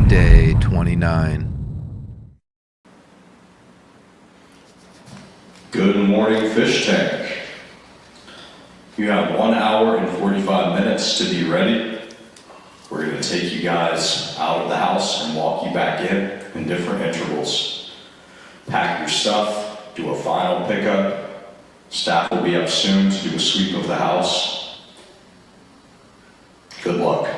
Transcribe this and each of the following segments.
Day 29. Good morning, Fish Tank. You have 1 hour and 45 minutes to be ready. We're going to take you guys out of the house and walk you back in different intervals. Pack your stuff, do a final pickup. Staff will be up soon to do a sweep of the house. Good luck.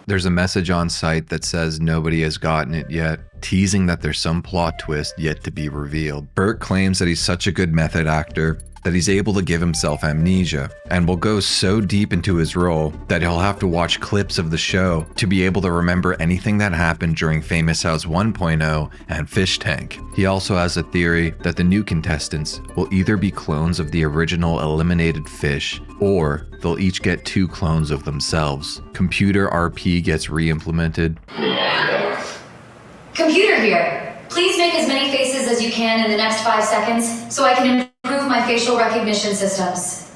There's a message on site that says nobody has gotten it yet, teasing that there's some plot twist yet to be revealed. Bert claims that he's such a good method actor that he's able to give himself amnesia, and will go so deep into his role that he'll have to watch clips of the show to be able to remember anything that happened during Famous House 1.0 and Fish Tank. He also has a theory that the new contestants will either be clones of the original eliminated fish, or they'll each get 2 clones of themselves. Computer RP gets re-implemented. Computer here. Please make as many faces as you can in the next 5 seconds so I can improve my facial recognition systems.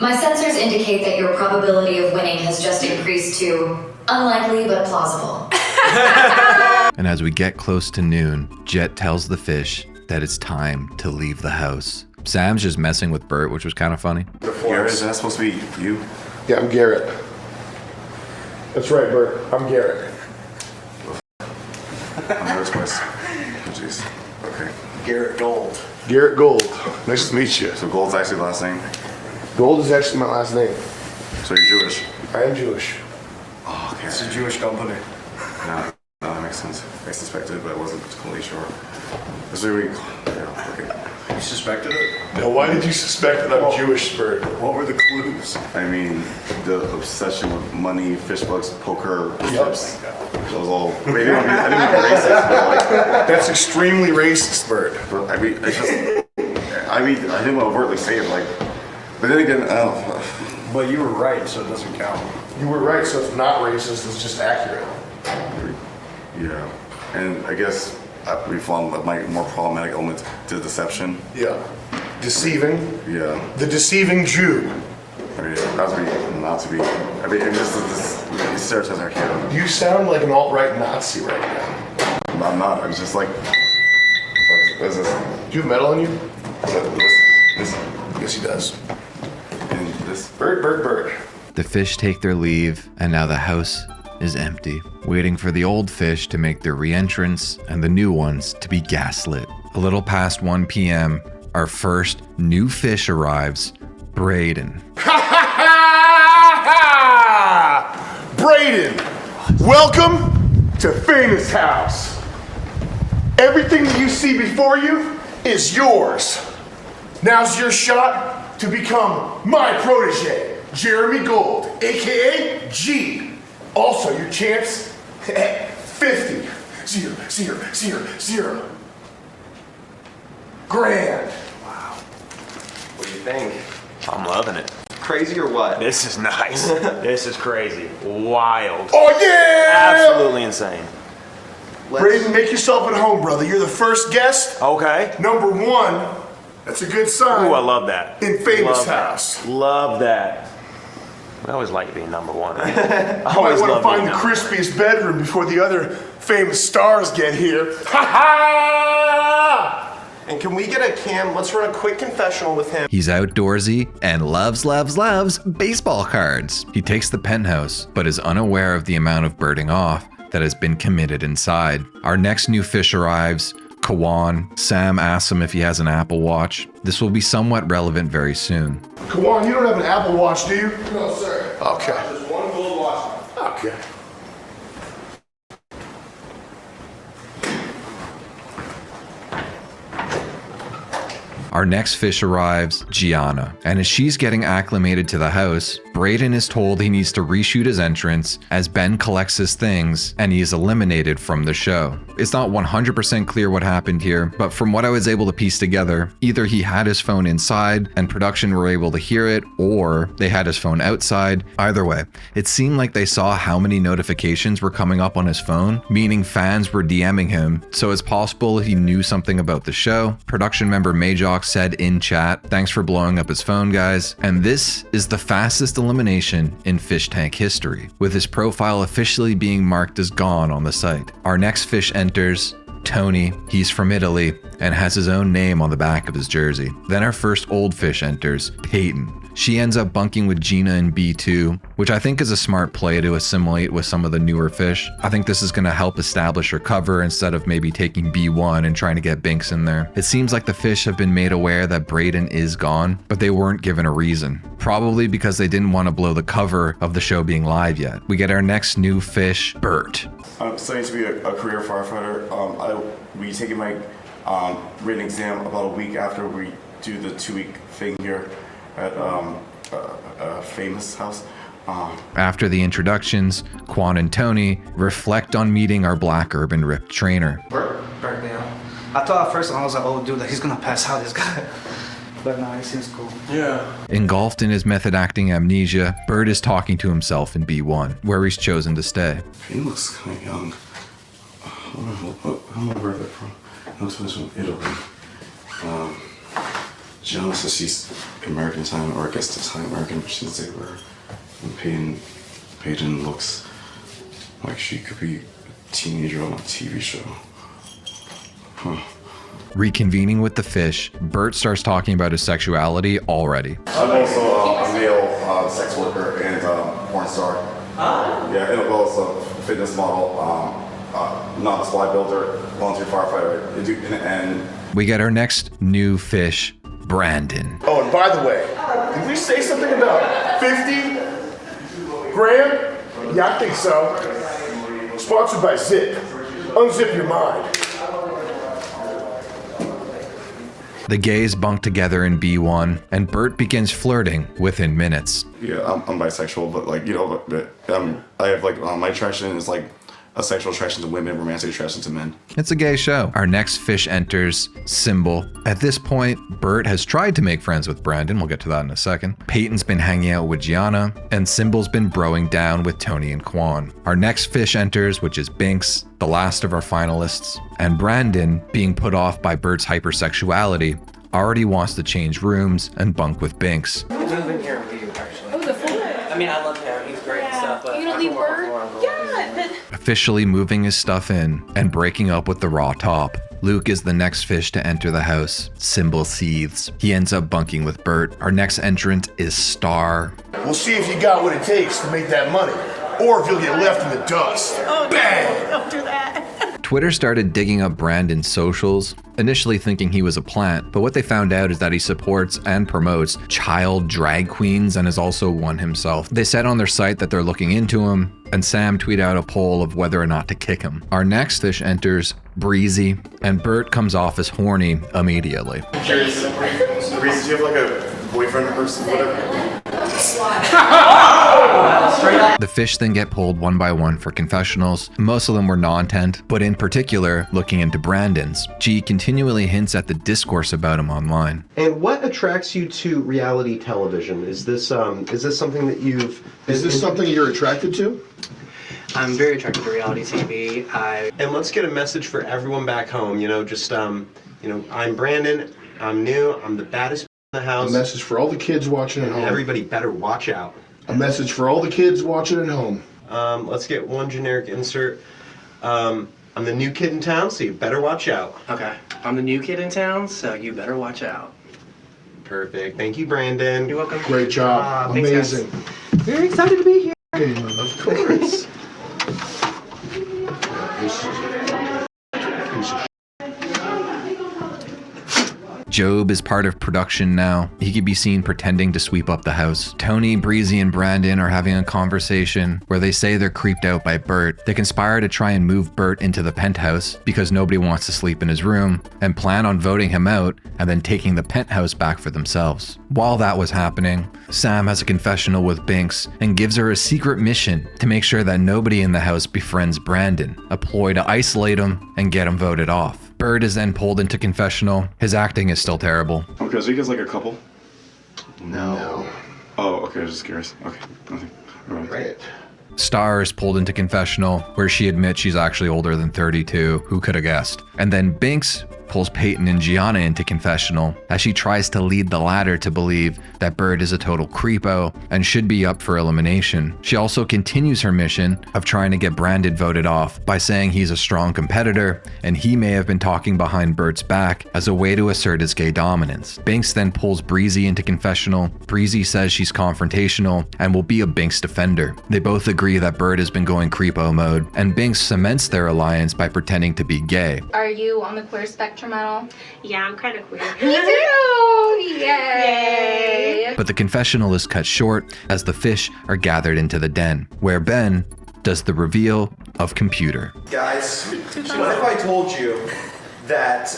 My sensors indicate that your probability of winning has just increased to unlikely but plausible. And as we get close to noon, Jet tells the fish that it's time to leave the house. Sam's just messing with Bert, which was kind of funny. Garrett, is that supposed to be you? Yeah, I'm Garrett. That's right, Bert. I'm Garrett. I'm yours, Wes. Oh, jeez. Okay. Garrett Gold. Garrett Gold. Nice to meet you. So Gold's actually the last name? Gold is actually my last name. So you're Jewish? I am Jewish. Oh, okay. It's a Jewish company. No, that makes sense. I suspected, but I wasn't completely sure. This is really, yeah, okay. You suspected it? Now, why did you suspect that I'm Jewish, Bert? What were the clues? I mean, the obsession with money, fish bugs, poker, chips. That was all. Maybe I didn't mean racist, but like. That's extremely racist, Bert. But I mean, it's just. I didn't want to overtly say it, like. But then again, But you were right, so it doesn't count. You were right, so it's not racist, it's just accurate. Yeah, and I guess we found my more problematic element to deception. Yeah. Deceiving. Yeah. The deceiving Jew. I mean, not to be. I mean, these stereotypes are here. You sound like an alt-right Nazi right now. I'm not. I'm just like. What is this? Do you have metal in you? This. Yes, he does. And this. Bert. The fish take their leave, and now the house is empty, waiting for the old fish to make their re-entrance and the new ones to be gaslit. A little past 1 p.m., our first new fish arrives, Brayden. Brayden, welcome to Famous House. Everything that you see before you is yours. Now's your shot to become my protege, Jeremy Gold, aka G. Also, your chance at 50. 0 grand. Wow. What do you think? I'm loving it. Crazy or what? This is nice. This is crazy. Wild. Oh, yeah! Absolutely insane. Brayden, make yourself at home, brother. You're the first guest. Okay. Number 1. That's a good sign. Ooh, I love that. In Famous Love that. House. Love that. I always like being number 1, right? I You might always want to love find being the number crispiest bedroom before the other famous stars get here. Ha ha! And can we get a cam? Let's run a quick confessional with him. He's outdoorsy and loves baseball cards. He takes the penthouse, but is unaware of the amount of birding off that has been committed inside. Our next new fish arrives, Kawan. Sam asks him if he has an Apple Watch. This will be somewhat relevant very soon. Kawan, you don't have an Apple Watch, do you? No, sir. Okay. Just one gold watch. Okay. Our next fish arrives, Gianna, and as she's getting acclimated to the house, Brayden is told he needs to reshoot his entrance as Ben collects his things and he is eliminated from the show. It's not 100% clear what happened here, but from what I was able to piece together, either he had his phone inside and production were able to hear it, or they had his phone outside. Either way, it seemed like they saw how many notifications were coming up on his phone, meaning fans were DMing him, so it's possible he knew something about the show. Production member Majok Fox said in chat, "Thanks for blowing up his phone, guys." And this is the fastest elimination in Fish Tank history, with his profile officially being marked as gone on the site. Our next fish enters Tony. He's from Italy and has his own name on the back of his jersey. Then our first old fish enters, Peyton. She ends up bunking with Gina in B2, which I think is a smart play to assimilate with some of the newer fish. I think this is going to help establish her cover instead of maybe taking B1 and trying to get Binks in there. It seems like the fish have been made aware that Brayden is gone, but they weren't given a reason. Probably because they didn't want to blow the cover of the show being live yet. We get our next new fish, Bert. I'm studying to be a career firefighter. I'll be taking my written exam about a week after we do the 2-week thing here at a famous house. After the introductions, Quan and Tony reflect on meeting our black urban ripped trainer. Bert, yeah. I thought at first I was like, oh dude, he's gonna pass out, this guy. But no, he seems cool. Yeah. Engulfed in his method acting amnesia, Bert is talking to himself in B1, where he's chosen to stay. He looks kind of young. I don't know where they're from. He looks from Italy. Gianna says she's American time, or I guess it's Thai American, but she didn't say where. And Peyton looks like she could be a teenager on a TV show. Huh. Reconvening with the fish, Bert starts talking about his sexuality already. I'm also a male sex worker and porn star. Yeah, and also a fitness model, novice bodybuilder, volunteer firefighter, and We get our next new fish, Brandon. Oh, and by the way, did we say something about 50 grand? Yeah, I think so. Sponsored by Zip. Unzip your mind. The gays bunk together in B1, and Bert begins flirting within minutes. yeah, I'm bisexual, but like, you know, I have like my attraction is like a sexual attraction to women, romantic attraction to men. It's a gay show. Our next fish enters, Symbol. At this point, Bert has tried to make friends with Brandon. We'll get to that in a second. Peyton's been hanging out with Gianna, and Symbol's been broing down with Tony and Quan. Our next fish enters, which is Binks, the last of our finalists, and Brandon, being put off by Bert's hypersexuality, already wants to change rooms and bunk with Binks. Moving here with you, actually. Oh, the full. I mean, I love him. He's great and stuff, but You gonna I leave can work Bert? with Lauren. Yeah. Officially moving his stuff in and breaking up with the raw top. Luke is the next fish to enter the house. Symbol seethes. He ends up bunking with Bert. Our next entrant is Star. We'll see if you got what it takes to make that money, or if you'll get left in the dust. Oh, Bang! don't do that. Twitter started digging up Brandon's socials, initially thinking he was a plant, but what they found out is that he supports and promotes child drag queens and is also one himself. They said on their site that they're looking into him, and Sam tweeted out a poll of whether or not to kick him. Our next fish enters, Breezy, and Bert comes off as horny immediately. Curious, Reese, do you have like a boyfriend or whatever? The fish then get pulled one by one for confessionals. Most of them were non-tent, but in particular, looking into Brandon's. G continually hints at the discourse about him online. And what attracts you to reality television? Is this something that you've... Is this something you're attracted to? I'm very attracted to reality TV. And let's get a message for everyone back home. You know, just I'm Brandon. I'm new. I'm the baddest in the house. A message for all the kids watching at home. Everybody better watch out. A message for all the kids watching at home. Let's get one generic insert. I'm the new kid in town, so you better watch out. Okay. I'm the new kid in town, so you better watch out. Perfect. Thank you, Brandon. You're welcome. Great job. Thanks, guys. Amazing. Very excited to be here. Of course. Job is part of production now. He can be seen pretending to sweep up the house. Tony, Breezy, and Brandon are having a conversation where they say they're creeped out by Bert. They conspire to try and move Bert into the penthouse because nobody wants to sleep in his room and plan on voting him out and then taking the penthouse back for themselves. While that was happening, Sam has a confessional with Binks and gives her a secret mission to make sure that nobody in the house befriends Brandon, a ploy to isolate him and get him voted off. Bert is then pulled into confessional. His acting is still terrible. Okay, so you guys like a couple? No. Oh, okay, I was just curious. Okay, nothing. All right. Right. Star is pulled into confessional, where she admits she's actually older than 32. Who could have guessed? And then Binks pulls Peyton and Gianna into confessional as she tries to lead the latter to believe that Bert is a total creepo and should be up for elimination. She also continues her mission of trying to get Brandon voted off by saying he's a strong competitor and he may have been talking behind Bert's back as a way to assert his gay dominance. Binks then pulls Breezy into confessional. Breezy says she's confrontational and will be a Binks defender. They both agree that Bert has been going creepo mode, and Binks cements their alliance by pretending to be gay. Are you on the queer spectrum at all? Yeah, I'm kind of queer. Me too! Yay! But the confessional is cut short as the fish are gathered into the den, where Ben does the reveal of computer. Guys, what if I told you that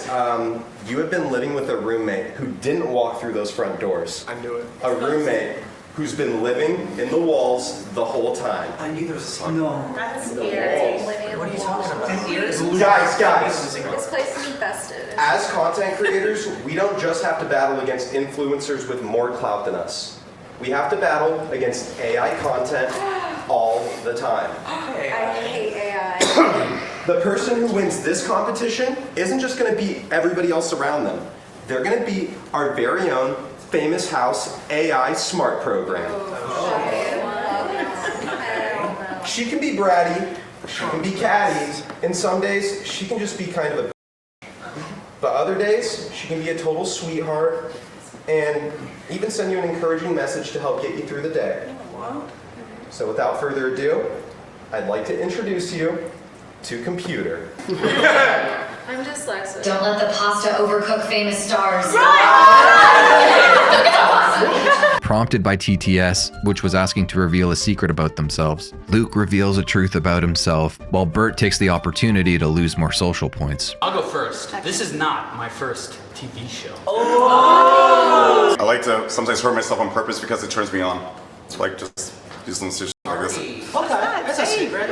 you had been living with a roommate who didn't walk through those front doors? I knew it. A roommate who's been living in the walls the whole time. I knew there was a song. No. That's scary. What are you talking about? Guys, This place is infested. as content creators, we don't just have to battle against influencers with more clout than us. We have to battle against AI content all the time. I hate AI. The person who wins this competition isn't just going to beat everybody else around them. They're going to beat our very own Famous House AI Smart program. She can be bratty, she can be catty, and some days she can just be kind of a but other days she can be a total sweetheart and even send you an encouraging message to help get you through the day. So without further ado, I'd like to introduce you to Computer. I'm dyslexic. Don't let the pasta overcook famous stars. Prompted by TTS, which was asking to reveal a secret about themselves, Luke reveals a truth about himself, while Bert takes the opportunity to lose more social points. I'll go first. This is not my first TV show. I like to sometimes hurt myself on purpose because it turns me on. It's like just using shit like this. Okay, that's a secret.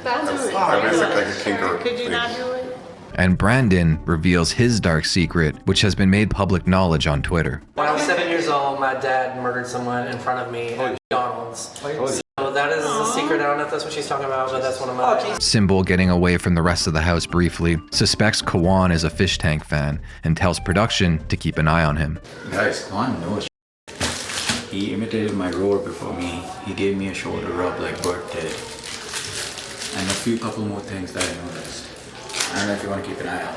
Like a kink or Could you thing. not do it? And Brandon reveals his dark secret, which has been made public knowledge on Twitter. When I was 7 years old, my dad murdered someone in front of me at McDonald's. So that is a secret. I don't know if that's what she's talking about, but that's one of my... Symbol, getting away from the rest of the house briefly, suspects Kawan is a Fishtank fan and tells production to keep an eye on him. Guys, Kawan knows. He imitated my roar before me. He gave me a shoulder rub like Bert did. And a couple more things that I noticed. I don't know if you want to keep an eye out.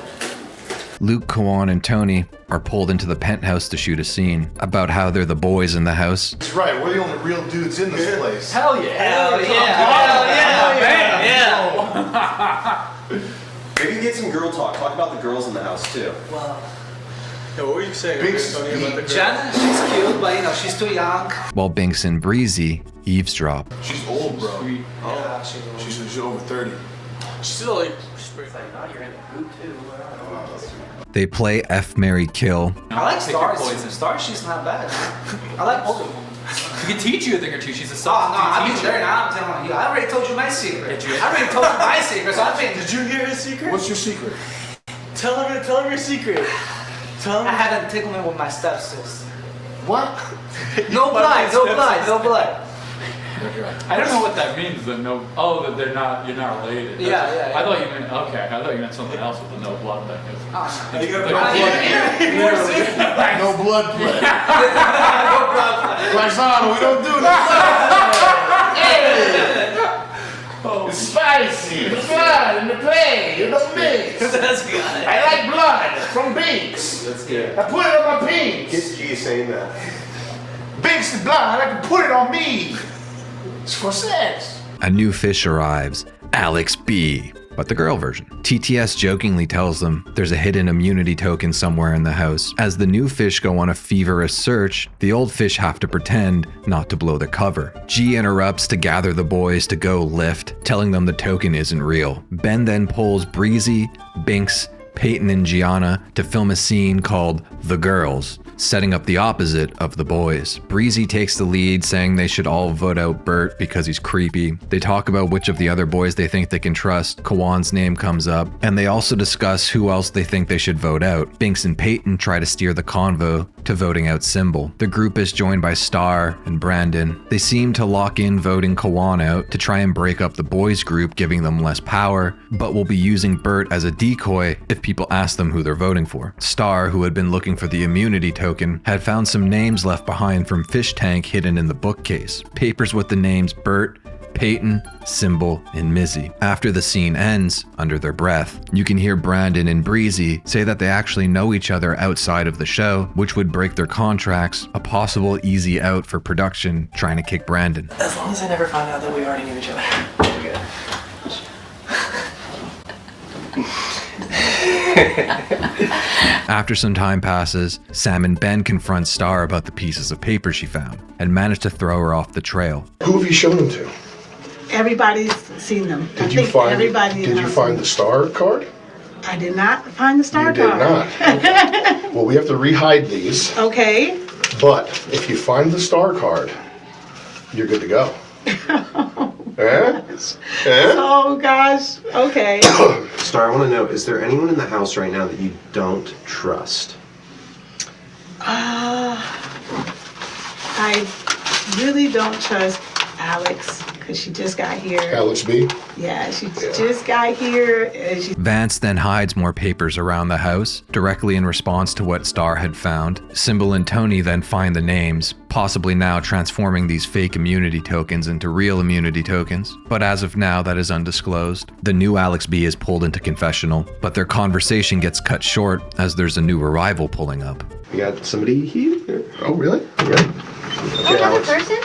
Luke, Kawan, and Tony are pulled into the penthouse to shoot a scene about how they're the boys in the house. That's right, we're the only real dudes in this place. Hell yeah! Hell yeah! Maybe you can get some girl talk. Talk about the girls in the house too. Well, What were you saying, Tony, about the girl? Jenna, she's cute, but you know, she's too young. While Binks and Breezy eavesdrop. She's old, bro. Yeah, she's old. She's over 30. She's still like... They play F, Marry, Kill. I like Pick your Stars. poison. Stars, she's not bad. I like Pokemon. She can teach you a thing or two. She's a Oh, no, I've been substitute there teacher. now. I'm telling you. I already told you my secret. Did you? I already told you my secret, so I've been... Did you hear his secret? What's your secret? Tell him your secret. Tell I had a ticklement with my stepsis. What? No blood, no blood, no blood. I don't know what that means. The no. Oh, that they're not. You're not related. Yeah, yeah, yeah. I thought you meant. Okay, I thought you meant something else with the no blood thing. Oh, no. Like, No blood play. No blood. Paisano, we don't do that. Hey! It's spicy. It's blood in the play. You don't mix. That's good. I like blood from Binks. That's good. I put it on my pinks. Kids G saying that. Binks the blood. I like to put it on me. It's for sex. A new fish arrives, Alex B, but the girl version. TTS jokingly tells them there's a hidden immunity token somewhere in the house. As the new fish go on a feverish search, the old fish have to pretend not to blow the cover. G interrupts to gather the boys to go lift, telling them the token isn't real. Ben then pulls Breezy, Binks, Peyton, and Gianna to film a scene called The Girls, setting up the opposite of the boys. Breezy takes the lead, saying they should all vote out Bert because he's creepy. They talk about which of the other boys they think they can trust. Kawan's name comes up, and they also discuss who else they think they should vote out. Binks and Peyton try to steer the convo to voting out Symbol. The group is joined by Star and Brandon. They seem to lock in voting Kawan out to try and break up the boys group, giving them less power, but will be using Bert as a decoy if people ask them who they're voting for. Star, who had been looking for the immunity token, had found some names left behind from Fishtank hidden in the bookcase. Papers with the names Bert, Peyton, Symbol, and Mizzy. After the scene ends, under their breath, you can hear Brandon and Breezy say that they actually know each other outside of the show, which would break their contracts, a possible easy out for production trying to kick Brandon. As long as I never find out that we already knew each other. We're good. After some time passes, Sam and Ben confront Star about the pieces of paper she found and manage to throw her off the trail. Who have you shown them to? Everybody's seen them. Did you find the star card? I did not find the star card. You did not. Okay. Well, we have to rehide these. Okay. But if you find the star card, you're good to go. Oh gosh. Okay. Star, I want to know, is there anyone in the house right now that you don't trust? I really don't trust Alex because she just got here. Alex B? Yeah, she just got here. And Vance then hides more papers around the house, directly in response to what Star had found. Symbol and Tony then find the names, possibly now transforming these fake immunity tokens into real immunity tokens. But as of now, that is undisclosed. The new Alex B is pulled into confessional, but their conversation gets cut short as there's a new arrival pulling up. We got somebody here. Oh, really? Yeah. Okay, another person?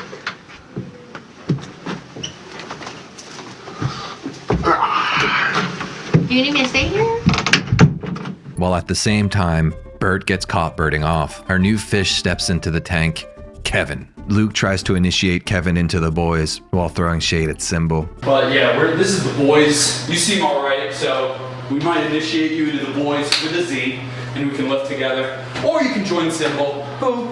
Do you need me to stay here? While at the same time, Bert gets caught birding off. Our new fish steps into the tank, Kevin. Luke tries to initiate Kevin into the boys while throwing shade at Symbol. But yeah, this is the boys. You seem alright, so we might initiate you into the boys with a Z, and we can live together. Or you can join Symbol, who...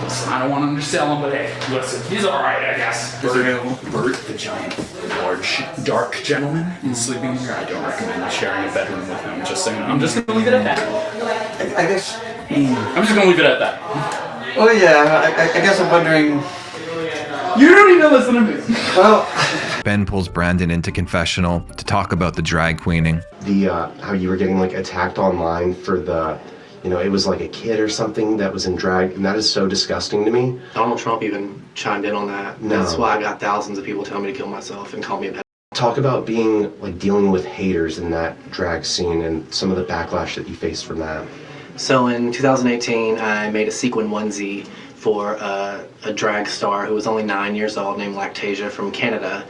Listen, I don't want to undersell him, but hey, listen, he's alright, I guess. Bert, the giant, large, dark gentleman, is sleeping here. I don't recommend sharing a bedroom with him, just saying. I'm just gonna leave it at that. I guess... I'm just gonna leave it at that. Oh yeah, I guess I'm wondering... You don't even listen to me. Well... Ben pulls Brandon into confessional to talk about the drag queening. How you were getting like attacked online for the... it was like a kid or something that was in drag, and that is so disgusting to me. Donald Trump even chimed in on that. No. That's why I got thousands of people telling me to kill myself and call me a pedophile. Talk about dealing with haters in that drag scene and some of the backlash that you faced from that. So in 2018, I made a sequin onesie for a drag star who was only 9 years old named Lactasia from Canada.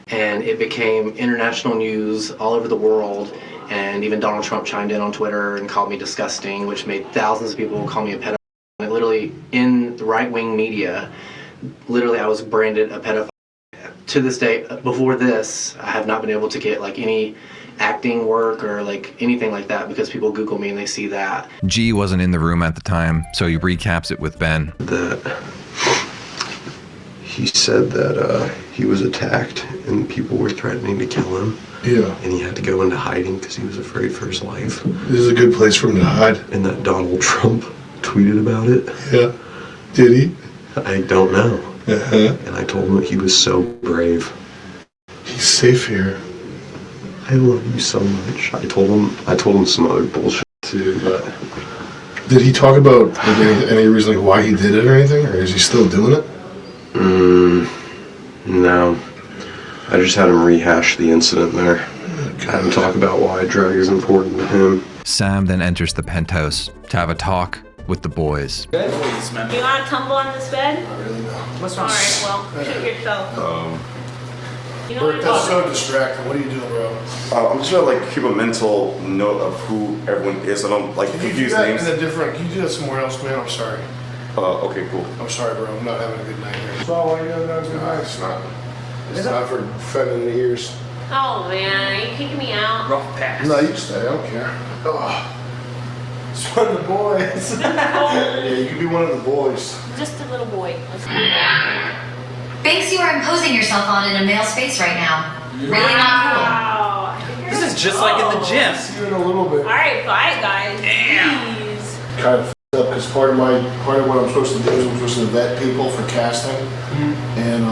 And it became international news all over the world. And even Donald Trump chimed in on Twitter and called me disgusting, which made thousands of people call me a pedophile. And literally, in the right-wing media, literally I was branded a pedophile. To this day, before this, I have not been able to get any acting work or anything like that because people Google me and they see that. G wasn't in the room at the time, so he recaps it with Ben. He said that he was attacked and people were threatening to kill him. Yeah. And he had to go into hiding because he was afraid for his life. This is a good place for him to hide. And that Donald Trump tweeted about it. Yeah. Did he? I don't know. Uh-huh. And I told him that he was so brave. He's safe here. I love you so much. I told him some other bullshit too, but... Did he talk about any reason why he did it or anything? Or is he still doing it? No. I just had him rehash the incident there. Had him talk about why drag is important to him. Sam then enters the penthouse to have a talk with the boys. Do you want to tumble on this bed? Not really, no. What's wrong? Alright, well, shoot yourself. You know Bert, what that's so distracting. What are you doing, bro? I'm just trying to keep a mental note of who everyone is. I don't confuse names. Can you do that somewhere else, man? I'm sorry. Okay, cool. I'm sorry, bro. I'm not having a good night here. So why you having a good night? It's not. It's not for offending the ears. Oh man, are you kicking me out? Rough pass. No, you stay. I don't care. Oh. It's one of the boys. Yeah, you can be one of the boys. Just a little boy. Thanks, you are imposing yourself on in a male space right now. Really not Wow. This is just like in the gym. See you in a little bit. Alright, bye guys. Damn. Jeez. kind of f***ed up because part of what I'm supposed to do is I'm supposed to vet people for casting, and I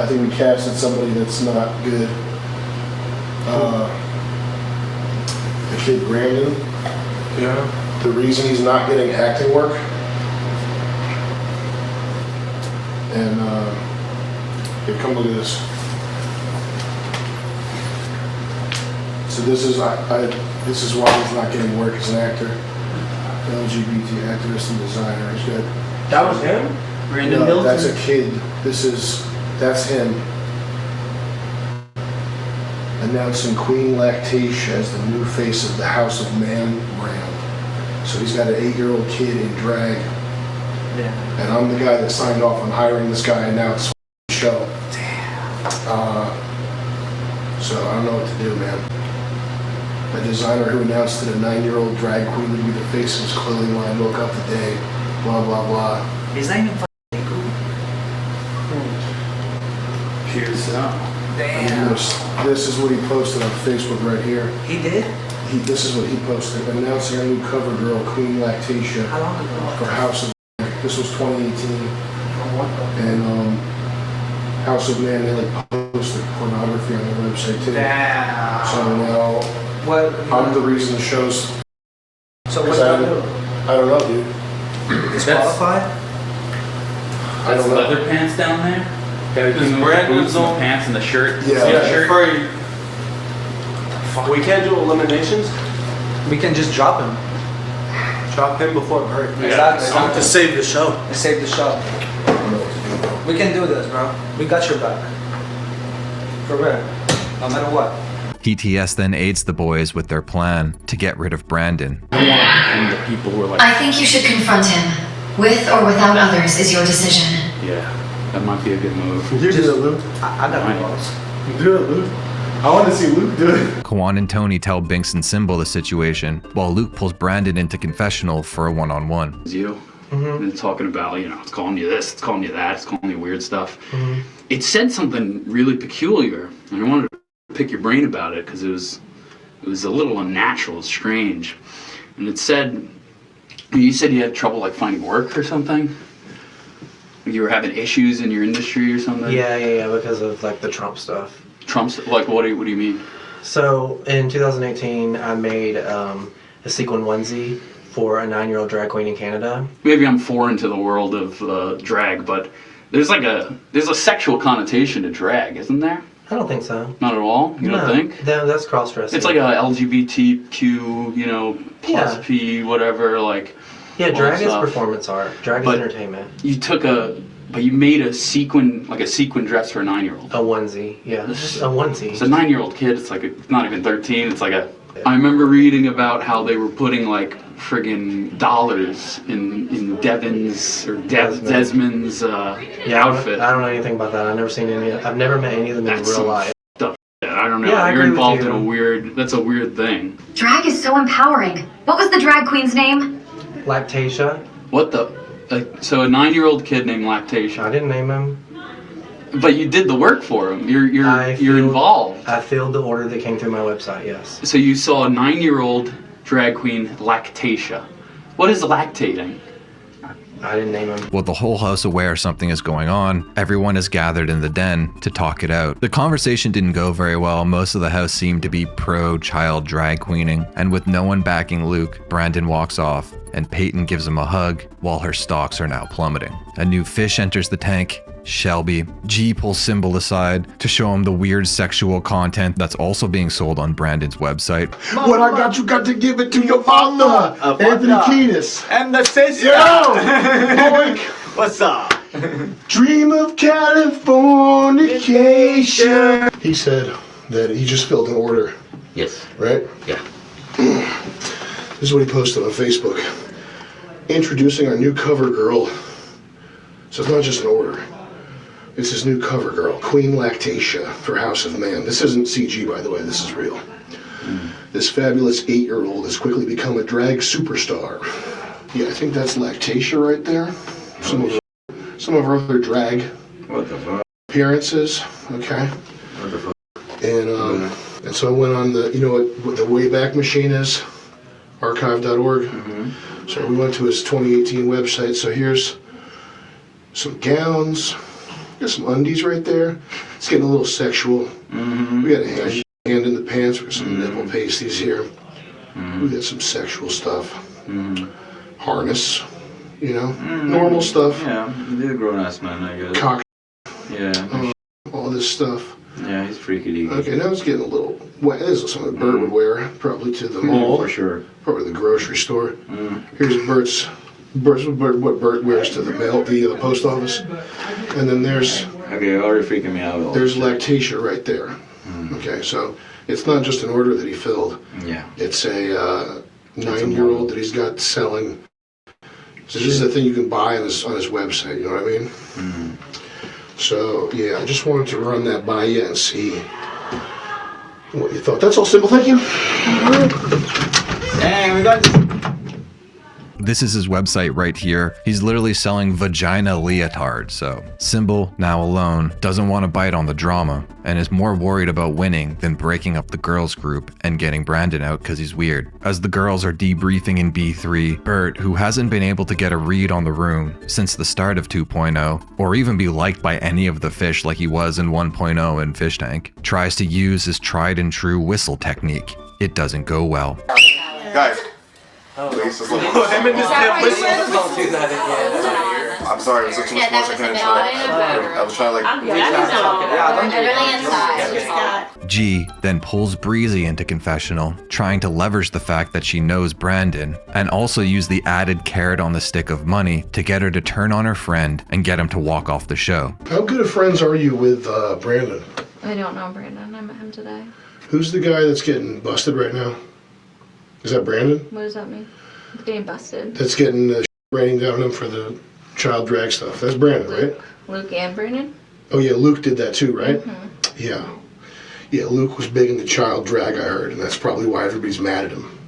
think we casted somebody that's not good. The kid Brandon. Yeah. The reason he's not getting acting work, and here, come look at this. So this is this is why he's not getting work as an actor. LGBT activist and designer. He's got. That was him? Brandon No, Milton? that's a kid. That's him. Announcing Queen Lactatia as the new face of the House of Man brand. So he's got an 8-year-old kid in drag. Yeah. And I'm the guy that signed off on hiring this guy, and now it's a show. Damn. So I don't know what to do, man. A designer who announced that a 9-year-old drag queen would be the face of his clothing line woke up today. Blah, blah, blah. He's not even fucking cool. Cheers up. Damn. This is what he posted on Facebook right here. He did? This is what he posted. Announcing a new cover girl, Queen Lactatia. How long ago? For House of Man. This was 2018. And House of Man, they like posted pornography on their website too. Damn. So now I'm the reason the show's. So what do you do? I don't know, dude. Disqualified? I don't know. Leather pants down there? Everything with the boots and the pants and the shirt. Yeah. See the shirt? We can't do eliminations? We can just drop him. Drop him before Bert. Exactly. To save the show. To save the show. We can do this, bro. We got your back. For real. No matter what. PTS then aids the boys with their plan to get rid of Brandon. And the people were like, I think you should confront him. With or without others is your decision. yeah, that might be a good move. You do it, Luke. I got the balls. Do it, Luke. I want to see Luke do it. Kwan and Tony tell Binks and Symbol the situation, while Luke pulls Brandon into confessional for a one-on-one. It's you. And it's talking about, it's calling you this, it's calling you that, it's calling you weird stuff. It said something really peculiar, and I wanted to pick your brain about it because it was a little unnatural, strange. And it said, you said you had trouble like finding work or something? You were having issues in your industry or something? Yeah, because of like the Trump stuff. Trump's, like what do you mean? So in 2018, I made a sequin onesie for a 9-year-old drag queen in Canada. Maybe I'm foreign to the world of drag, but there's a sexual connotation to drag, isn't there? I don't think so. Not at all? You don't think? That's cross-dressing. It's like a LGBTQ, plus P, whatever, like. Yeah, drag is performance art. Drag is entertainment. But you made a sequin dress for a 9-year-old. A onesie, yeah. Just a onesie. It's a 9-year-old kid. It's like it's not even 13. It's like I remember reading about how they were putting like friggin' dollars in Devin's or Desmond's outfit. I don't know anything about that. I've never met any of them in real life. I don't know. Yeah, You're involved in that's a weird thing. Drag is so empowering. What was the drag queen's name? Lactatia. What the? So a 9-year-old kid named Lactatia. I didn't name him. But you did the work for him. You're involved. I filled the order that came through my website, yes. So you saw a 9-year-old drag queen, Lactatia. What is lactating? I didn't name him. With the whole house aware something is going on, everyone is gathered in the den to talk it out. The conversation didn't go very well. Most of the house seemed to be pro-child drag queening, and with no one backing Luke, Brandon walks off, and Peyton gives him a hug while her stocks are now plummeting. A new fish enters the tank, Shelby. G pulls Symbol aside to show him the weird sexual content that's also being sold on Brandon's website. What I got, you got to give it to your father, Anthony Kiedis. And the sister. Yo, boy. What's up? Dream of Californication. He said that he just filled an order. Yes. Right? Yeah. This is what he posted on Facebook. Introducing our new cover girl. So it's not just an order. It's his new cover girl, Queen Lactatia for House of Man. This isn't CG, by the way. This is real. This fabulous 8-year-old has quickly become a drag superstar. Yeah, I think that's Lactatia right there. Some of her other drag appearances. Okay. What the fuck? And so I went on the, you know what the Wayback Machine is? archive.org. So we went to his 2018 website. So here's some gowns. Got some undies right there. It's getting a little sexual. We got a hand in the pants. We got some nipple pasties here. We got some sexual stuff. Harness, you know, normal stuff. Yeah, he's a grown-ass man, I guess. Cock. Yeah. All this stuff. Yeah, he's freaky deaky. Okay, now it's getting a little wet. This is something Bert would wear, probably to the mall. For sure. Probably the grocery store. Here's what Bert wears to the mail, the post office. And then there's... Okay, already freaking me out. There's Lactatia right there. Okay, so it's not just an order that he filled. Yeah. It's a 9-year-old that he's got selling. So this is a thing you can buy on his website, you know what I mean? So, yeah, I just wanted to run that by you and see what you thought. That's all simple, thank you. Dang, we got this. This is his website right here. He's literally selling vagina leotard. So Symbol, now alone, doesn't want to bite on the drama and is more worried about winning than breaking up the girls group and getting Brandon out because he's weird. As the girls are debriefing in B3, Bert, who hasn't been able to get a read on the room since the start of 2.0 or even be liked by any of the fish like he was in 1.0 in Fishtank, tries to use his tried and true whistle technique. It doesn't go well. Guys. Please, just let me. Don't do that again. I'm sorry, it was too much motion. I was trying to like. G then pulls Breezy into confessional, trying to leverage the fact that she knows Brandon, and also use the added carrot on the stick of money to get her to turn on her friend and get him to walk off the show. How good of friends are you with Brandon? I don't know Brandon. I met him today. Who's the guy that's getting busted right now? Is that Brandon? What does that mean? Getting busted. That's getting raining down on him for the child drag stuff. That's Brandon, right? Luke and Brandon? Oh yeah, Luke did that too, right? Yeah. Yeah, Luke was big into child drag, I heard, and that's probably why everybody's mad at him.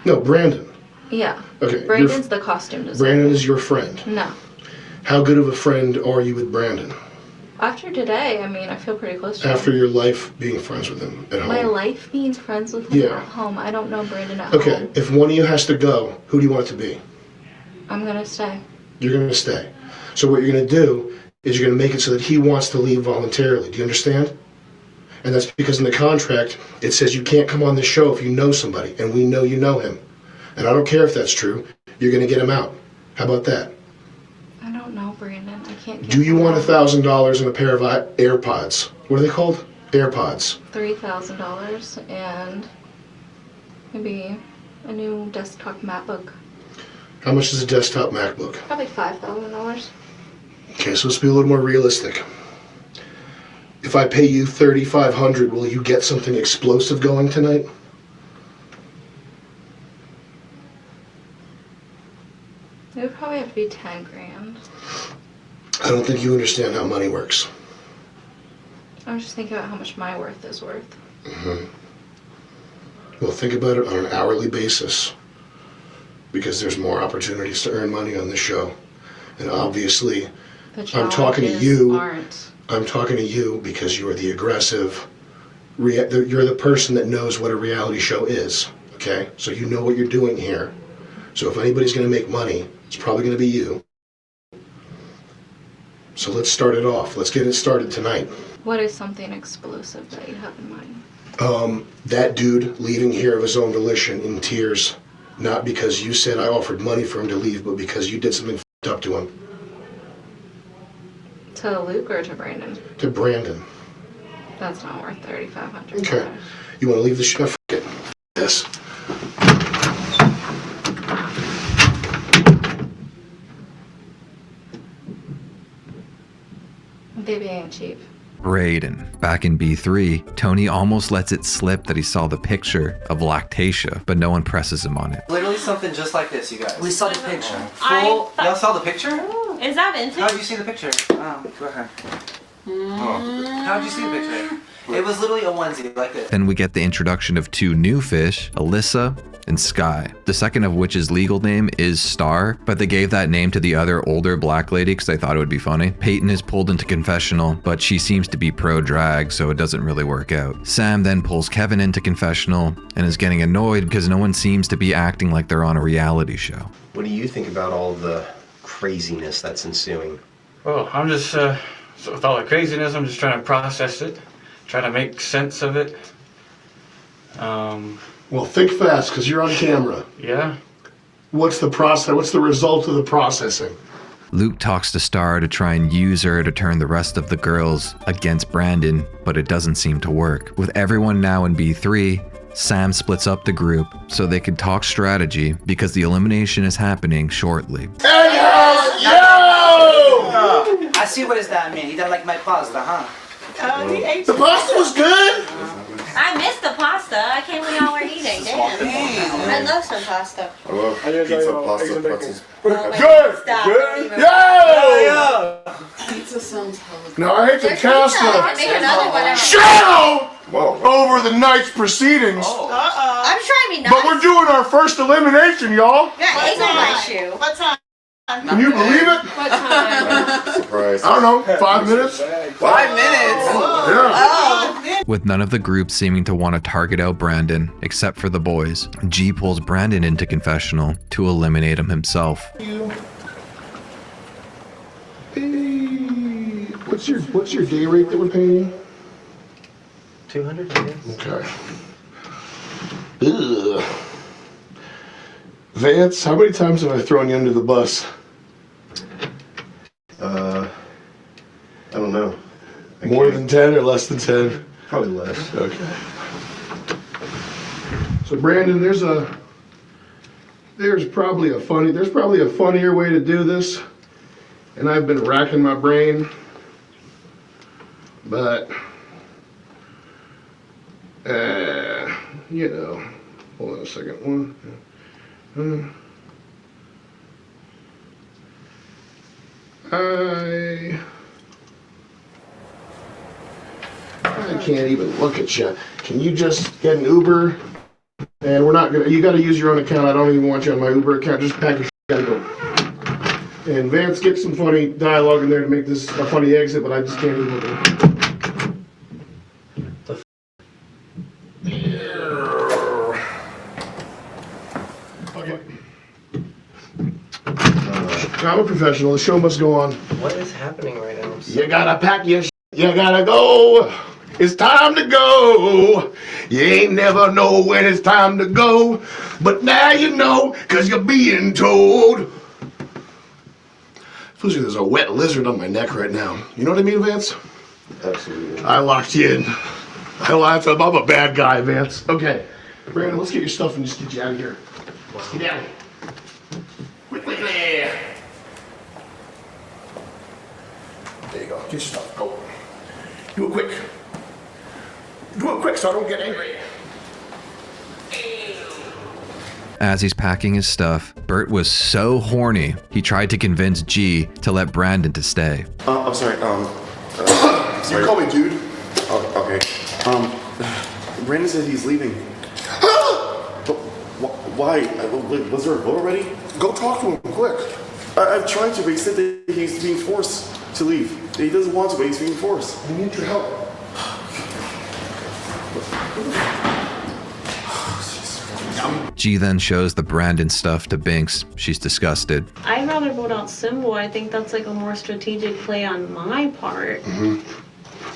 No, Brandon. Yeah. Okay. Brandon's the costume designer. Brandon is your friend. No. How good of a friend are you with Brandon? After today, I mean, I feel pretty close to him. After your life being friends with him at home? My life being friends with him Yeah. at home. I don't know Brandon at home. Okay, if one of you has to go, who do you want it to be? I'm gonna stay. You're going to stay. So what you're going to do is you're going to make it so that he wants to leave voluntarily. Do you understand? And that's because in the contract, it says you can't come on this show if you know somebody, and we know you know him. And I don't care if that's true. You're going to get him out. How about that? I don't know Brandon. I can't get Do you want $1,000 and a pair of AirPods? What are they called? AirPods. $3,000 and maybe a new desktop MacBook. How much is a desktop MacBook? Probably $5,000. Okay, so let's be a little more realistic. If I pay you $3,500, will you get something explosive going tonight? It would probably have to be 10 grand. I don't think you understand how money works. I was just thinking about how much my worth is worth. Well, think about it on an hourly basis, because there's more opportunities to earn money on this show. And obviously, I'm talking to you. I'm talking to you because you're the aggressive, you're the person that knows what a reality show is, okay? So you know what you're doing here. So if anybody's going to make money, it's probably going to be you. So let's start it off. Let's get it started tonight. What is something explosive that you have in mind? That dude leaving here of his own volition in tears, not because you said I offered money for him to leave, but because you did something f***ed up to him. To Luke or to Brandon? To Brandon. That's not worth $3,500. Okay. You want to leave the show? F*** it. F*** this. They being cheap. Brayden. Back in B3, Tony almost lets it slip that he saw the picture of Lactatia, but no one presses him on it. Literally something just like this, you guys. We saw the picture. Y'all saw the picture? Is that vintage? How did you see the picture? Go ahead. How'd you see the picture? It was literally a onesie like this. Then we get the introduction of two new fish, Alyssa and Sky. The second of which's legal name is Star, but they gave that name to the other older black lady because they thought it would be funny. Peyton is pulled into confessional, but she seems to be pro-drag, so it doesn't really work out. Sam then pulls Kevin into confessional and is getting annoyed because no one seems to be acting like they're on a reality show. What do you think about all the craziness that's ensuing? Well, I'm just, with all the craziness, I'm just trying to process it, try to make sense of it. Well, think fast, because you're on camera. Yeah. What's the process? What's the result of the processing? Luke talks to Star to try and use her to turn the rest of the girls against Brandon, but it doesn't seem to work. With everyone now in B3, Sam splits up the group so they can talk strategy because the elimination is happening shortly. I see what does that mean. He doesn't like my pasta, huh? Oh, he ate The pasta was good. I missed the pasta. I can't believe y'all were eating. Damn. I love some pasta. I love pizza, pasta, pretzels. Good. Stop. Good. Yo! Pizza sounds hella Now I hate to cast Make another one. a shadow over the night's proceedings, I'm trying to be nice. but we're doing our first elimination, y'all. Yeah, egg on my shoe. What time? Can you believe it? What time? Surprise. I don't know, 5 minutes? 5 minutes? Yeah. With none of the group seeming to want to target out Brandon, except for the boys, G pulls Brandon into confessional to eliminate him himself. What's your day rate that we're paying you? 200, I guess. Okay. Ugh. Vance, how many times have I thrown you under the bus? I don't know. More than 10 or less than 10? Probably less. Okay. So Brandon, there's probably a funnier way to do this, and I've been racking my brain, but you know, hold on a second. I can't even look at you. Can you just get an Uber? And we're not gonna. You got to use your own account. I don't even want you on my Uber account. Just pack your. Gotta go. And Vance, get some funny dialogue in there to make this a funny exit, but I just can't even look at it. I'm a professional. The show must go on. What is happening right now? You gotta pack your you gotta go. It's time to go. You ain't never know when it's time to go. But now you know, cause you're being told. Feels like there's a wet lizard on my neck right now. You know what I mean, Vance? Absolutely. I locked you in. I'm a bad guy, Vance. Okay. Brandon, let's get your stuff and just get you out of here. Let's get out of here. Quickly. There you go. Get your stuff. Go. Do it quick. Do it quick so I don't get angry. As he's packing his stuff, Bert was so horny, he tried to convince G to let Brandon to stay. I'm sorry. You call me dude. Oh, okay. Brandon said he's leaving. But why? Was there a vote already? Go talk to him quick. I've tried to, but he said that he's being forced to leave. He doesn't want to, but he's being forced. We need your help. G then shows the Brandon stuff to Binks. She's disgusted. I'd rather vote out Symbol. I think that's like a more strategic play on my part.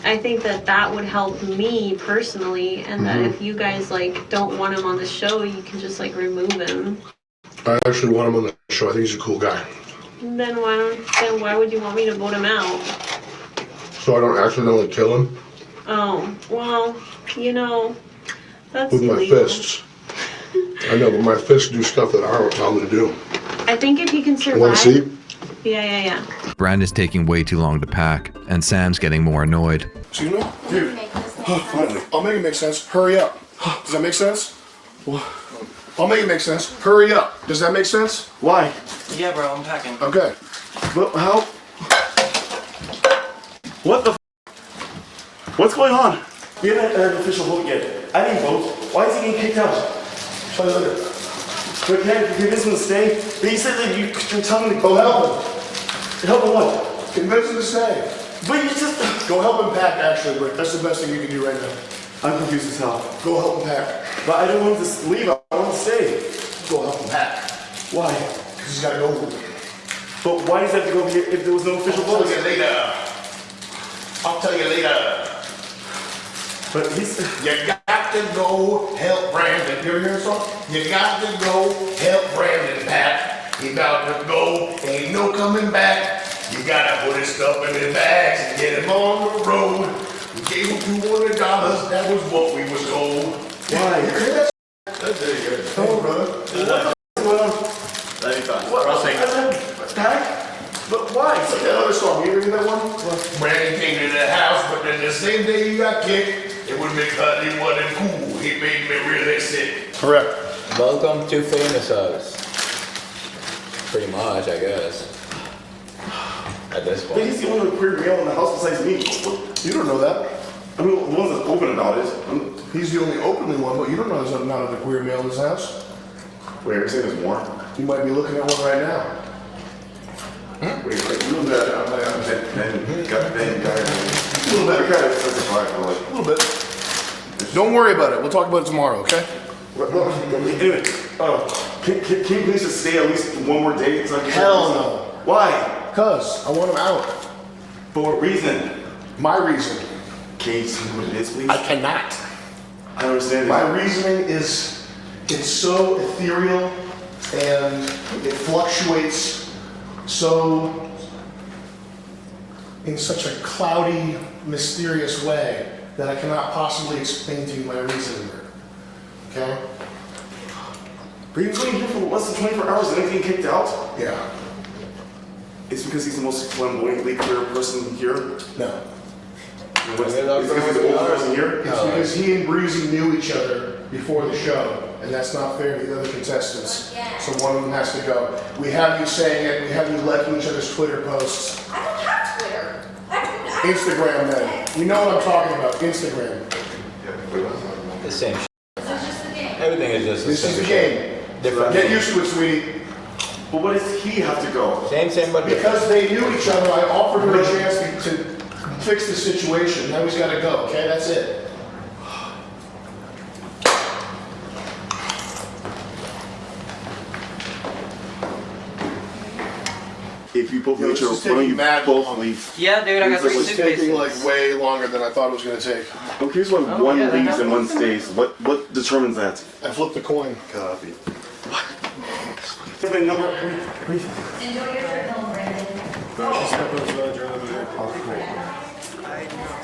I think that would help me personally, and that if you guys like don't want him on the show, you can just like remove him. I actually want him on the show. I think he's a cool guy. Then why would you want me to vote him out? So I don't accidentally kill him? Oh, well, you know, that's With my illegal. fists. I know, but my fists do stuff that I don't tell them to do. I think if he can survive. You want to see? Yeah. Brandon's taking way too long to pack, and Sam's getting more annoyed. Excuse me? Dude. Finally. I'll make it make sense. Hurry up. Does that make sense? What? I'll make it make sense. Hurry up. Does that make sense? Why? Yeah, bro, I'm packing. Okay. But how? What the? What's going on? We haven't had an official vote yet. I didn't vote. Why is he getting kicked out? Try later. But Ken, if you're going to stay, but you said that you're telling me to go help him. Help him what? Convince him to stay. But you just... Go help him pack, actually, Rick. That's the best thing you can do right now. I'm confused as hell. Go help him pack. But I don't want him to leave. I want him to stay. Go help him pack. Why? Because he's got to go. But why does he have to go over here if there was no official vote? I'll tell you later. I'll tell you later. But he's... You got to go help Brandon. You ever hear a song? You got to go help Brandon, Pat. He about to go, ain't no coming back. You gotta put his stuff in his bags and get him on the road. We gave him $200, that was what we was told. Why? You hear that? That's very good. Come on, brother. What's going on? 95. What? Pack? But why? It's like that other song. You ever hear that one? Brandon came to the house, but then the same day he got kicked, it was because he wasn't cool. He made me really sick. Correct. Welcome to Famous House. Pretty much, I guess. At this point. But he's the only queer male in the house besides me. You don't know that. I mean, the ones that's open about it. He's the only openly one, but you don't know there's not another queer male in this house. Wait, you're saying there's more? You might be looking at one right now. Wait, you know that I'm got a little bit. Okay, a little bit. Don't worry about it. We'll talk about it tomorrow, okay? Anyway, can you please just stay at least one more day? So I can Hell no. Why? Because I want him out. For what reason? My reason. Can you tell me what it is, please? I cannot. I don't understand. My reasoning is, it's so ethereal and it fluctuates so in such a cloudy, mysterious way that I cannot possibly explain to you my reasoning. Okay? But he was only here for less than 24 hours and then getting kicked out? Yeah. It's because he's the most flamboyantly queer person here? No. It's because he's the oldest person here? It's because he and Breezy knew each other before the show, and that's not fair to the other contestants. So one of them has to go. We have you saying it, we have you liking each other's Twitter posts. I don't have Twitter. Instagram then. You know what I'm talking about, Instagram. The same shit. Everything is just the This same is the shit. game. Different. Get used to it, sweetie. But what does he have to go? Same, but Because they knew each other, I offered her a chance to fix the situation. Now he's got to go, okay? That's it. If you both Yo, meet this your, is why don't taking you mad both long. leave? Yeah, dude, I got 3 It's taking suitcases. like way longer than I thought it was going to take. Okay, here's why Oh, one yeah, that leaves and one happens. stays. What determines that? I flipped the coin. Copy. What? Number, please. Enjoy your trip home, Brandon.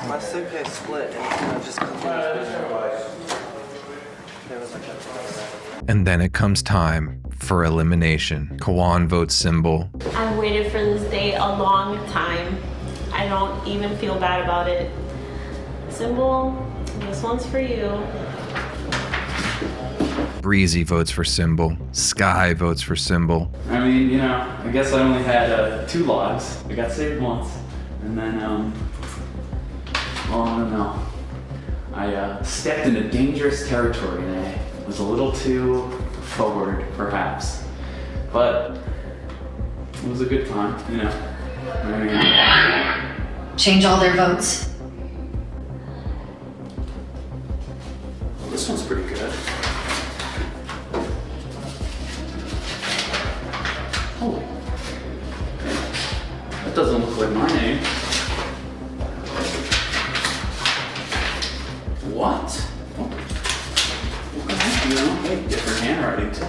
My suitcase split and I just continued There was like a... And then it comes time for elimination. Kawan votes Symbol. I've waited for this day a long time. I don't even feel bad about it. Symbol, this one's for you. Breezy votes for Symbol. Sky votes for Symbol. I mean, you know, I guess I only had 2 logs. I got saved once. And then, well, I don't know. I stepped into dangerous territory and I was a little too forward, perhaps. But it was a good time, you know. I mean, Change all their votes. well, this one's pretty good. Holy. That doesn't look like my name. What? Okay, you know, hey, different handwriting too.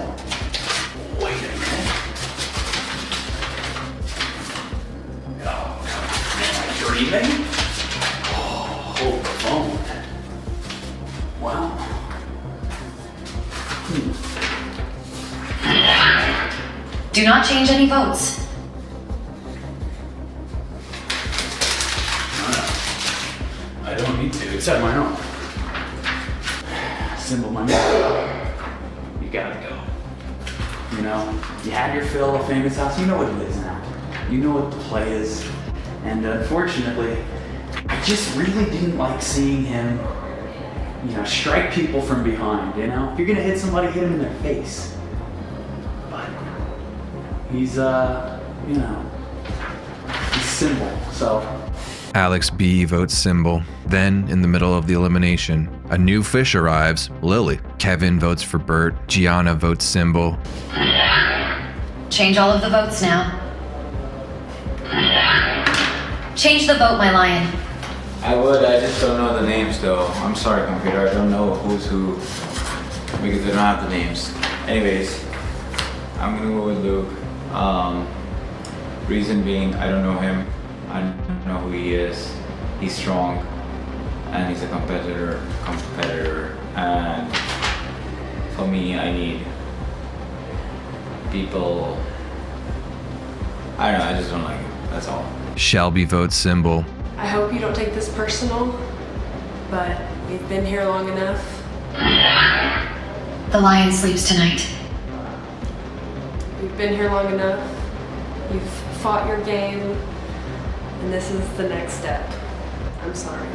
Wait a minute. Oh, am I dreaming? Oh, hold the phone. Wow. Do not change any votes. I don't need to, except my own. Symbol, my man. You gotta go. You know, you had your fill of Famous House. You know what it is now. You know what the play is. And unfortunately, I I just really didn't like seeing him, strike people from behind, If you're gonna hit somebody, hit him in their face. But he's, he's Symbol, so. Alex B votes Symbol. Then, in the middle of the elimination, a new fish arrives, Lily. Kevin votes for Bert. Gianna votes Symbol. Change all of the votes now. Change the vote, my lion. I would, I just don't know the names though. I'm sorry, computer, I don't know who's who because they don't have the names. Anyways, I'm gonna go with Luke. Reason being, I don't know him. I don't know who he is. He's strong and he's a competitor, and for me, I need people. I don't know, I just don't like him. That's all. Shelby votes Symbol. I hope you don't take this personal, but we've been here long enough. The lion sleeps tonight. You've been here long enough. You've fought your game, and this is the next step. I'm sorry.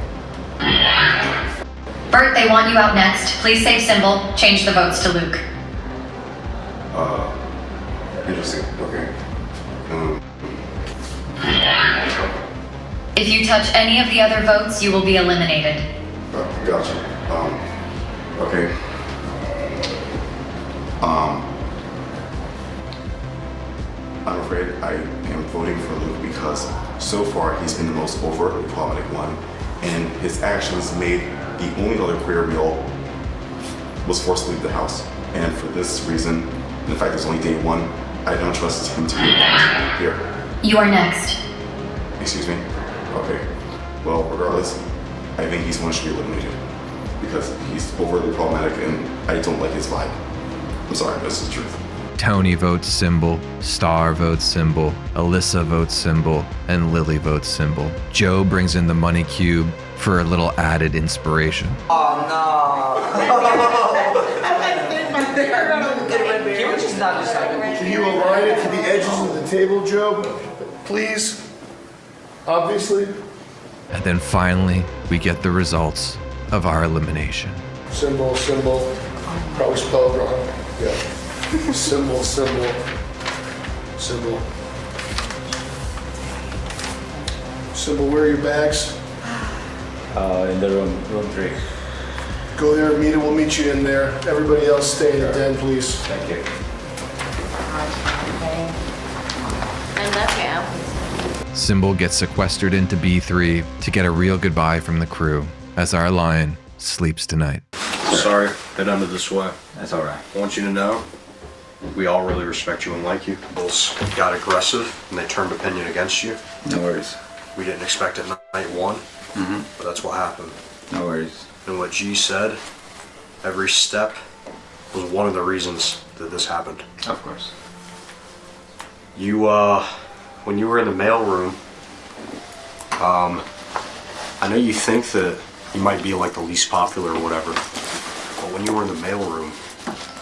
Bert, they want you out next. Please save Symbol. Change the votes to Luke. Interesting. Okay. If you touch any of the other votes, you will be eliminated. Gotcha. Okay. I'm afraid I am voting for Luke because so far he's been the most overtly problematic one, and his actions made the only other queer male was forced to leave the house. And for this reason, and the fact it's only day one, I don't trust him to be here. You are next. Excuse me? Okay. Well, regardless, I think he's one should be eliminated because he's overly problematic and I don't like his vibe. I'm sorry, but this is the truth. Tony votes Symbol. Star votes Symbol. Alyssa votes Symbol. And Lily votes Symbol. Joe brings in the money cube for a little added inspiration. Oh no! Can we just not decide? Can you align it to the edges of the table, Joe? Please? Obviously. And then finally, we get the results of our elimination. Symbol. Probably spelled wrong. Yeah. Symbol. Symbol, where are your bags? In the room 3. Go there, Mita will meet you in there. Everybody else stay in the den, please. Thank you. And that's him. Symbol gets sequestered into B3 to get a real goodbye from the crew as our lion sleeps tonight. Sorry, been under this way. That's all right. I want you to know, we all really respect you and like you. Bulls got aggressive and they turned opinion against you. No worries. We didn't expect it night one, but that's what happened. No worries. And what G said, every step was one of the reasons that this happened. Of course. You, when you were in the mailroom, I know you think that you might be like the least popular or whatever, but when you were in the mailroom,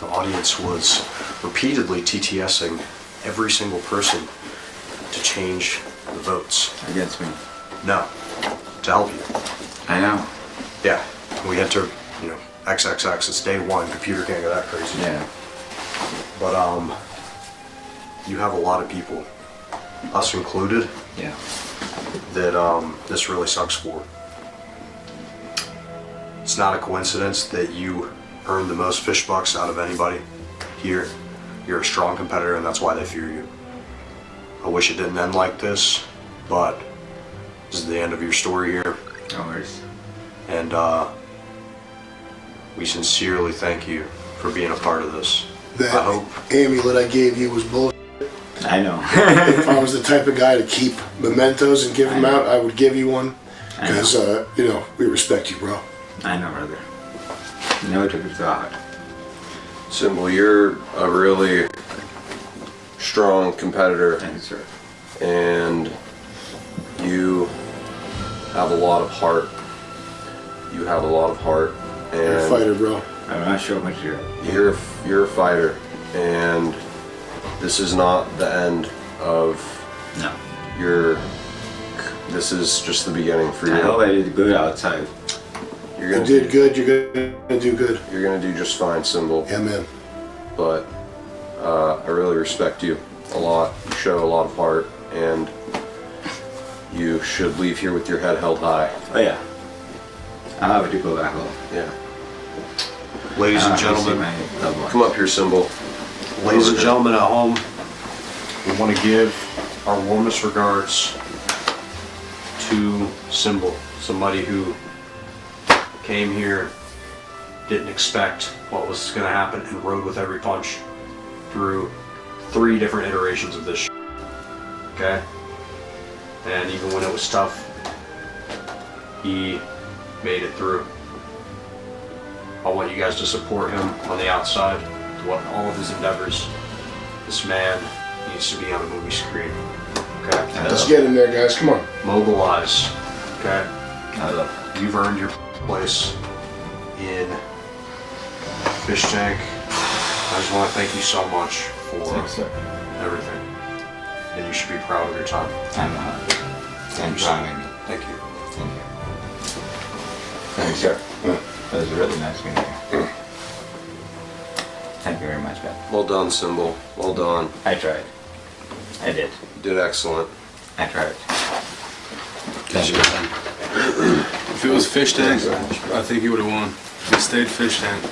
the audience was repeatedly TTSing every single person to change the votes. Against me? No, to help you. I know. Yeah, we had to, XXX, it's day one, computer can't go that crazy. Yeah. But, you have a lot of people, us included, yeah, that this really sucks for. It's not a coincidence that you earned the most fish bucks out of anybody here. You're a strong competitor and that's why they fear you. I wish it didn't end like this, but this is the end of your story here. No worries. And we sincerely thank you for being a part of this. That I hope amulet I gave you was bullshit. I know. If I was the type of guy to keep mementos and give them out, I would give you one. Because, we respect you, bro. I know, brother. You never took it to heart. Symbol, you're a really strong competitor. Thanks, sir. And you have a lot of heart. You have a lot of heart. And You're a fighter, bro. I'm not sure what you're. You're a fighter, and this is not the end of your This is just the beginning for you. I hope I did good outside. You're You gonna did good. You're gonna do good. You're gonna do just fine, Symbol. Yeah, man. But I really respect you a lot. You show a lot of heart, and you should leave here with your head held high. Oh yeah. I'll have to go back home. Yeah. Ladies and I see gentlemen, my loved one. Come up here, Symbol. ladies and gentlemen at home, we want to give our warmest regards to Symbol, somebody who came here, didn't expect what was going to happen, and rode with every punch through 3 different iterations of this shit. Okay? And even when it was tough, he made it through. I want you guys to support him on the outside, to what all of his endeavors. This man needs to be on a movie screen. Okay? Let's get in there, guys. Come on. Mobilize. Okay? I love it. You've earned your place in Fish Tank. I just want to thank you so much for everything. And you should be proud of your time. I'm honored. Thank you for having me. Thank you. Thank you. Thank you, sir. That was really nice meeting you. Thank you very much, Ben. Well done, Symbol. Well done. I tried. I did. You did excellent. I tried. If it was Fish Tank, I think he would have won. If it stayed Fish Tank,